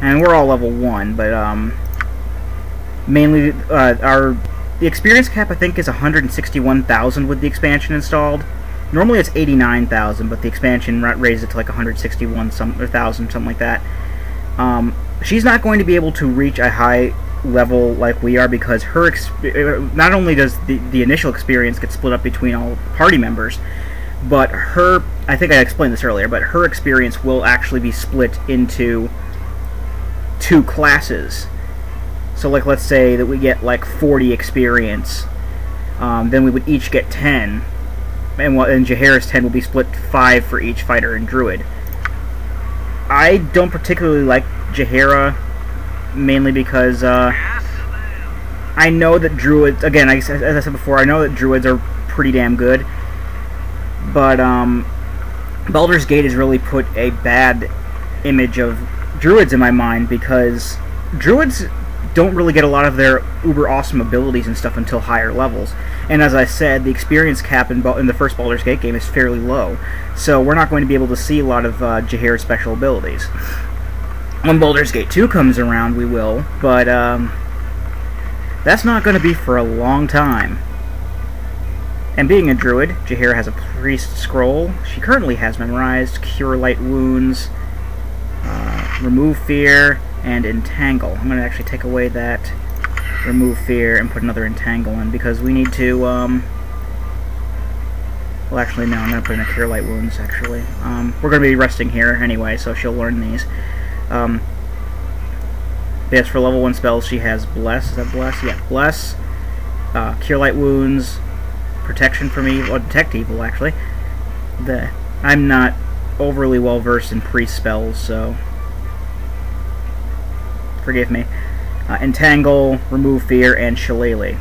and we're all level 1, but mainly the experience cap I think is 161,000 with the expansion installed. Normally it's 89,000, but the expansion raised it to like 161,000, something like that. She's not going to be able to reach a high level like we are, because her not only does the initial experience get split up between all party members, but I think I explained this earlier, but her experience will actually be split into 2 classes. So like, let's say that we get like 40 experience, then we would each get 10, and Jaheira's 10 will be split 5 for each fighter and druid. I don't particularly like Jaheira, mainly because I know that druids, again, as I said before, I know that druids are pretty damn good, but Baldur's Gate has really put a bad image of druids in my mind, because druids don't really get a lot of their uber awesome abilities and stuff until higher levels. And as I said, the experience cap in the first Baldur's Gate game is fairly low, so we're not going to be able to see a lot of Jaheira's special abilities. When Baldur's Gate 2 comes around, we will, but that's not going to be for a long time. And being a druid, Jaheira has a priest scroll. She currently has memorized Cure Light Wounds, Remove Fear, and Entangle. I'm going to actually take away that Remove Fear and put another Entangle in, because we need to, well, actually, no, I'm going to put in a Cure Light Wounds, actually. We're going to be resting here anyway, so she'll learn these. Yes, for level 1 spells, she has Bless. Is that Bless? Yeah, Bless, Cure Light Wounds, Protection from Evil, Detect Evil, actually. I'm not overly well versed in priest spells, so forgive me. Entangle, Remove Fear, and Shillelagh.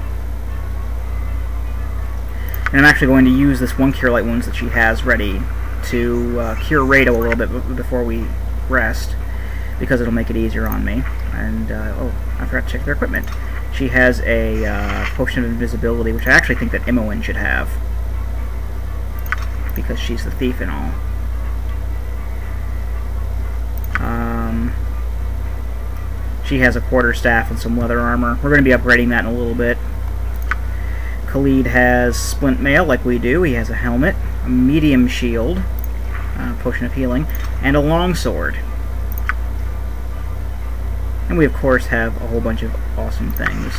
And I'm actually going to use this one Cure Light Wounds that she has ready to cure Rado a little bit before we rest, because it'll make it easier on me. And, oh, I forgot to check their equipment. She has a Potion of Invisibility, which I actually think that Imoen should have, because she's the thief and all. She has a quarterstaff and some leather armor. We're going to be upgrading that in a little bit. Khalid has splint mail, like we do. He has a helmet, a medium shield, Potion of Healing, and a longsword. And we, of course, have a whole bunch of awesome things,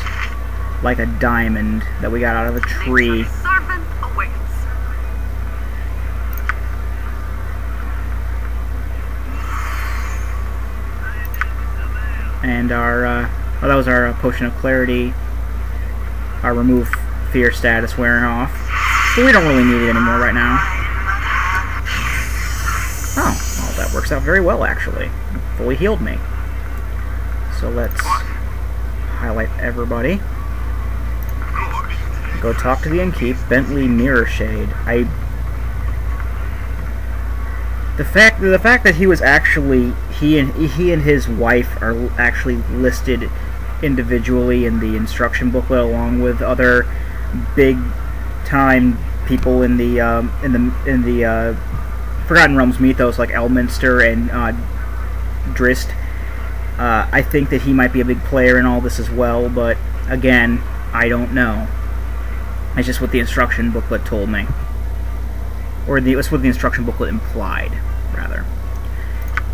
like a diamond that we got out of a tree. And our, well, that was our Potion of Clarity, our Remove Fear status wearing off. So we don't really need it anymore right now. Oh, well, that works out very well, actually. It fully healed me. So let's highlight everybody. Go talk to the innkeep. Bentley Mirrorshade. The fact that he was actually he and his wife are actually listed individually in the instruction booklet, along with other big time people in the Forgotten Realms mythos like Elminster and Drist. I think that he might be a big player in all this as well, but again, I don't know. It's just what the instruction booklet told me. Or it's what the instruction booklet implied, rather.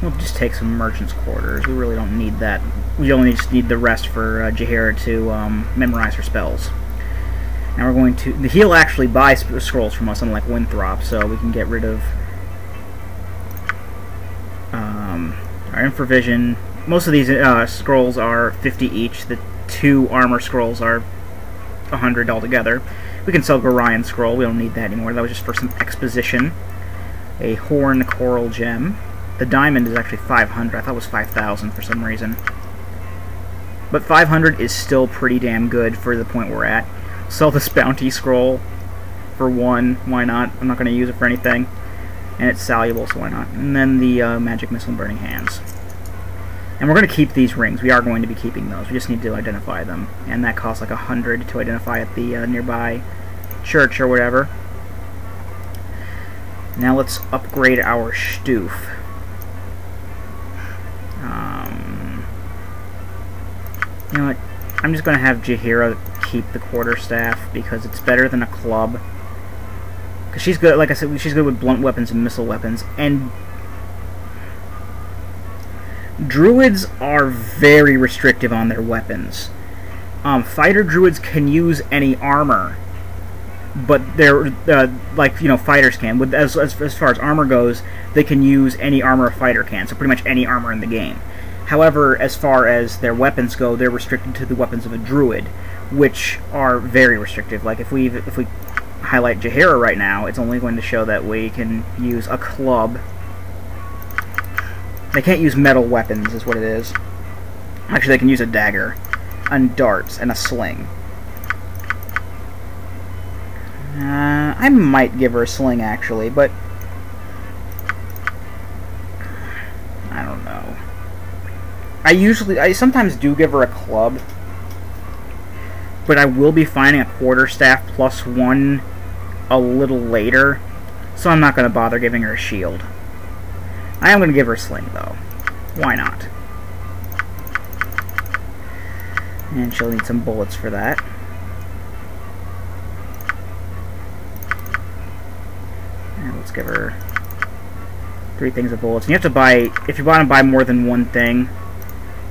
We'll just take some merchant's quarters. We really don't need that. We only just need the rest for Jaheira to memorize her spells. Now we're going to... He'll actually buy scrolls from us, unlike Winthrop, so we can get rid of our Infravision. Most of these scrolls are 50 each. The 2 armor scrolls are 100 altogether. We can sell Gorion Scroll. We don't need that anymore. That was just for some exposition. A Horn Coral Gem. The diamond is actually 500. I thought it was 5,000 for some reason. But 500 is still pretty damn good for the point we're at. Sell this Bounty Scroll for 1. Why not? I'm not going to use it for anything. And it's soluble, so why not? And then the Magic Missile and Burning Hands. And we're going to keep these rings. We are going to be keeping those. We just need to identify them. And that costs like 100 to identify at the nearby church or whatever. Now let's upgrade our Stoof. You know what? I'm just going to have Jaheira keep the quarterstaff because it's better than a club. Because she's good, like I said, she's good with blunt weapons and missile weapons. And druids are very restrictive on their weapons. Fighter druids can use any armor, but they're like, you know, fighters can. With as far as armor goes, they can use any armor a fighter can. So pretty much any armor in the game. However, as far as their weapons go, they're restricted to the weapons of a druid, which are very restrictive. Like if we highlight Jaheira right now, it's only going to show that we can use a club. They can't use metal weapons, is what it is. Actually, they can use a dagger, and darts, and a sling. I might give her a sling, actually, but I don't know. I sometimes do give her a club, but I will be finding a quarterstaff +1 a little later, so I'm not going to bother giving her a shield. I am going to give her a sling, though. Why not? And she'll need some bullets for that. And let's give her 3 things of bullets. And you have to buy, if you want to buy more than one thing,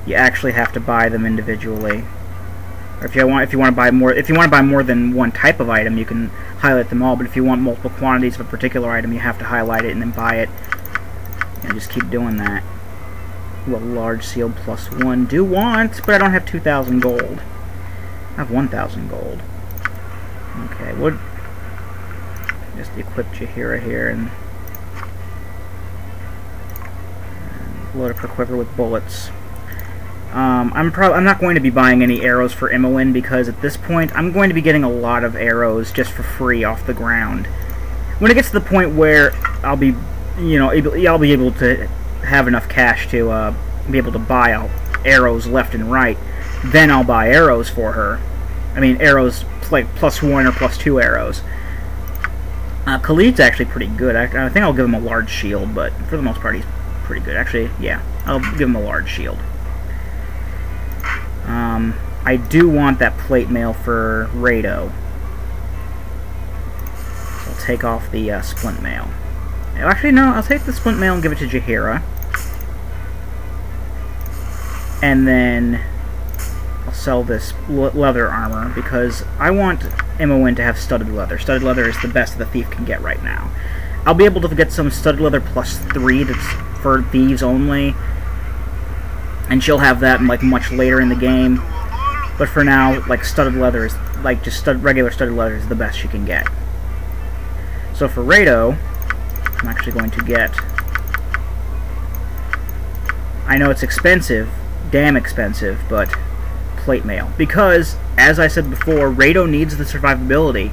you actually have to buy them individually. Or if you want to buy more than one type of item, you can highlight them all. But if you want multiple quantities of a particular item, you have to highlight it and then buy it. And just keep doing that. Ooh, a large shield +1. Do want, but I don't have 2,000 gold. I have 1,000 gold. Okay, what? Just equip Jaheira here and load up her quiver with bullets. I'm not going to be buying any arrows for Imoen because at this point I'm going to be getting a lot of arrows just for free off the ground. When it gets to the point where I'll be, you know, I'll be able to have enough cash to be able to buy arrows left and right, then I'll buy arrows for her. I mean, arrows like +1 or +2 arrows. Khalid's actually pretty good. I think I'll give him a large shield, but for the most part he's pretty good. Actually, yeah, I'll give him a large shield. I do want that plate mail for Rado. So I'll take off the splint mail. Actually, no, I'll take the splint mail and give it to Jaheira. And then I'll sell this leather armor because I want Imoen to have studded leather. Studded leather is the best the thief can get right now. I'll be able to get some studded leather +3 that's for thieves only, and she'll have that like much later in the game. But for now, like studded leather is like just regular studded leather is the best she can get. So for Rado, I'm actually going to get. I know it's expensive, damn expensive, but plate mail. Because, as I said before, Rado needs the survivability.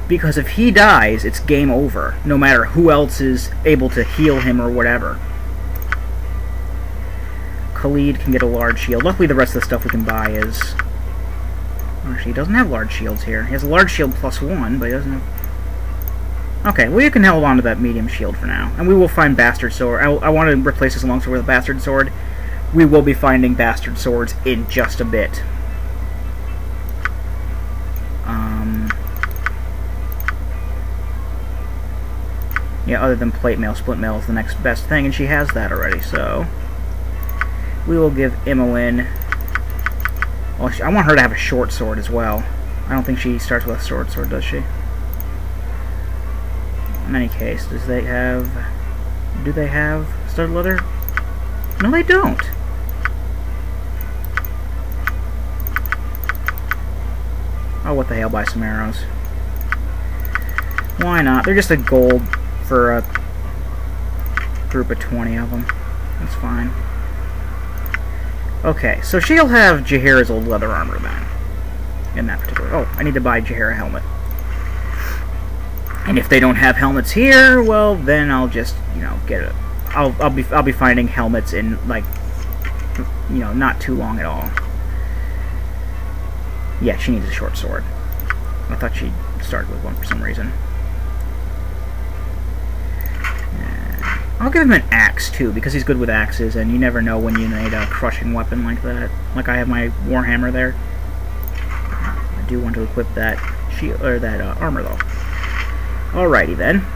Because if he dies, it's game over, no matter who else is able to heal him or whatever. Khalid can get a large shield. Luckily, the rest of the stuff we can buy is. Actually, he doesn't have large shields here. He has a large shield +1, but he doesn't have. Okay, well, you can hold on to that medium shield for now. And we will find Bastard Sword. I want to replace this longsword with a Bastard Sword. We will be finding Bastard Swords in just a bit. Yeah, other than plate mail, split mail is the next best thing, and she has that already, so. We will give Imoen. Well, I want her to have a short sword as well. I don't think she starts with a short sword, does she? In any case, do they have studded leather? No, they don't. Oh, what the hell, buy some arrows. Why not? They're just a gold for a group of 20 of them. That's fine. Okay, so she'll have Jaheira's old leather armor then. In that particular. Oh, I need to buy Jaheira a helmet. And if they don't have helmets here, well, then I'll just, you know, get it. I'll be finding helmets in like, you know, not too long at all. Yeah, she needs a short sword. I thought she started with one for some reason. I'll give him an axe, too, because he's good with axes, and you never know when you need a crushing weapon like that. Like I have my Warhammer there. I do want to equip that shield, or that armor, though. Alrighty, then.